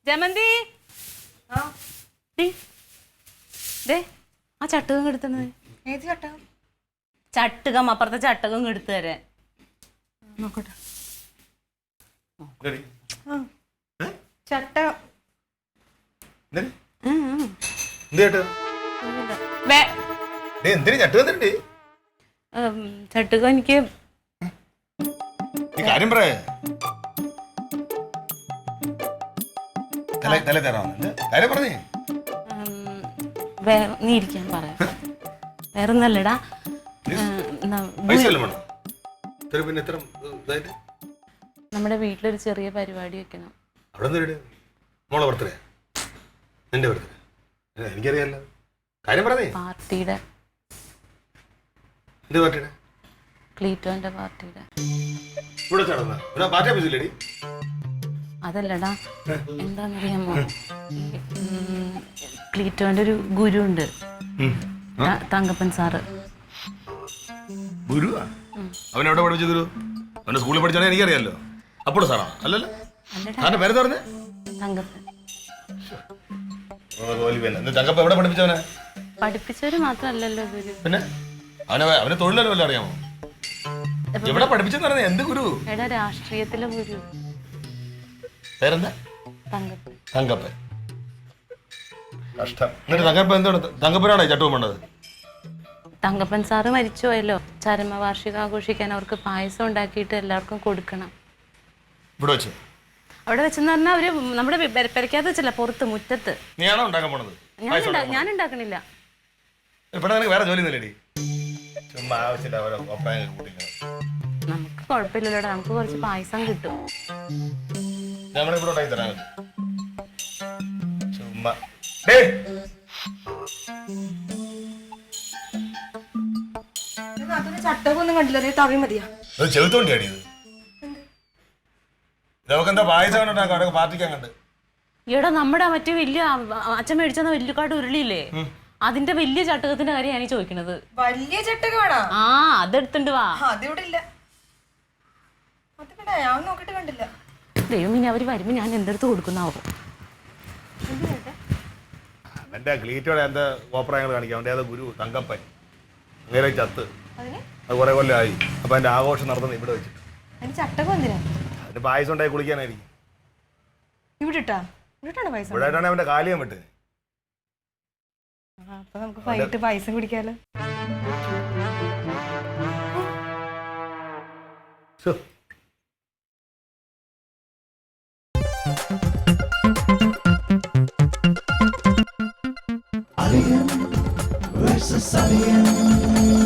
ജമന്തി ആ ചട്ടുകം എടുത്തത് ഏത് ചട്ടകം? ചട്ടുകം അപ്പുറത്തെ ചട്ടുകം എടുത്തു തരാൻ നോക്കട്ടെ. ചട്ടകം ചട്ടുകം എനിക്ക് നീ ഇരിക്കാൻ പറയാം. വേറൊന്നല്ലടാ, നമ്മുടെ വീട്ടിലൊരു ചെറിയ പരിപാടി വെക്കണം. പാർട്ടിയുടെ ക്ലീറ്റോന്റെ പാർട്ടിയുടെ. അതല്ലടാ, എന്താന്നറിയാമോ, ക്ലീറ്റോന്റെ ഒരു ഗുരു ഉണ്ട്, തങ്കപ്പൻ സാറ്. ഗുരു അവനെവിടെ പഠിച്ച ഗുരു? അവന്റെ സ്കൂളിൽ പഠിച്ചാണെ എനിക്കറിയാലോ. അപ്പോൾ സാറാ അല്ലല്ലോ? പേര് പറഞ്ഞേ? തങ്കപ്പൻ. തങ്കപ്പൻ എവിടെ പഠിപ്പിച്ചവനെ? പഠിപ്പിച്ചവര് മാത്രല്ലല്ലോ ഗുരു. പിന്നെ അവന് തൊഴിലല്ലോ വല്ല അറിയാമോ? എവിടെ പഠിപ്പിച്ചെന്ന് പറഞ്ഞ എന്ത് ഗുരു? എടാ, രാഷ്ട്രീയത്തിലെ ഗുരു. പേരെന്താ? തങ്കപ്പൻ. തങ്കപ്പൻ. കഷ്ടം. എന്നിട്ട് തങ്കപ്പൻ എന്താണ്? തങ്കപ്പനാണോ ചട്ടവും വേണ്ടത്? തങ്കപ്പൻ സാറ് മരിച്ചുപോയല്ലോ. ചരമവാർഷികം ആഘോഷിക്കാൻ അവർക്ക് പായസം ഉണ്ടാക്കിയിട്ട് എല്ലാവർക്കും കൊടുക്കണം. ഇവിടെ വെച്ച്? അവിടെ വെച്ചെന്ന് പറഞ്ഞാൽ അവര് നമ്മുടെ പെരക്കാത്ത വെച്ചല്ല, പുറത്ത് മുറ്റത്ത്. നീയാണോ ഉണ്ടാക്കാൻ പോണത്? ഞാൻ ഉണ്ടാക്കണില്ല. ഇവിടെ നിനക്ക് വേറെ ജോലി ഒന്നുമില്ലേടി? ചുമ്മാ ആവശ്യമില്ല ഓരോ അഭിപ്രായം കൂട്ടിക്കണം. നമുക്ക് കുഴപ്പമില്ലല്ലോടാ, നമുക്ക് കുറച്ച് പായസം കിട്ടും. നമ്മളിവിടെ ഉണ്ടാക്കി തരാൻ ചുമ്മാ. ചട്ടകൊന്നും കണ്ടില്ല, തവി മതിയാ. ചെറുത്തോണ്ടി അടിയത് നമുക്കെന്താ പായസം ഉണ്ടാക്കാം പാർട്ടിക്കാൻ കണ്ട്. ഈടാ, നമ്മുടെ മറ്റേ വലിയ അച്ഛൻ മേടിച്ചെന്ന വലിയക്കാട്ട് ഉരുളിയില്ലേ, അതിന്റെ വലിയ ചട്ടകത്തിന്റെ കാര്യം ഞാൻ ചോദിക്കണത്. വലിയ ചട്ടകമാണോ? ആ, അതെടുത്തുണ്ട് വാ. അതിവിടെ ഇല്ല. ഞാൻ നോക്കിട്ട് കണ്ടില്ല. ദൈവം, ഇനി അവര് വരുമ്പോ ഞാൻ എന്തെടുത്ത് കൊടുക്കുന്നാവും. അവന്റെ ക്ലീറ്റോടെ എന്താ കോപ്രായങ്ങൾ കാണിക്കാം. അവന്റെ ഗുരു തങ്കപ്പൻ നേരെ ചത്ത് അത് കുറെ കൊല്ലമായി. അപ്പൊ അതിന്റെ ആഘോഷം നടത്തുന്നത് ഇവിടെ വെച്ചിട്ട്. ചട്ടകം എന്തിനാ? അതിന്റെ പായസം ഉണ്ടായി കുളിക്കാനായിരിക്കും. ഇവിടെ ഇവിടെയാണ് അവന്റെ കാലിയം വിട്ട്. അപ്പൊ നമുക്ക് വൈകിട്ട് പായസം കുടിക്കാലോ. Alien versus Alien.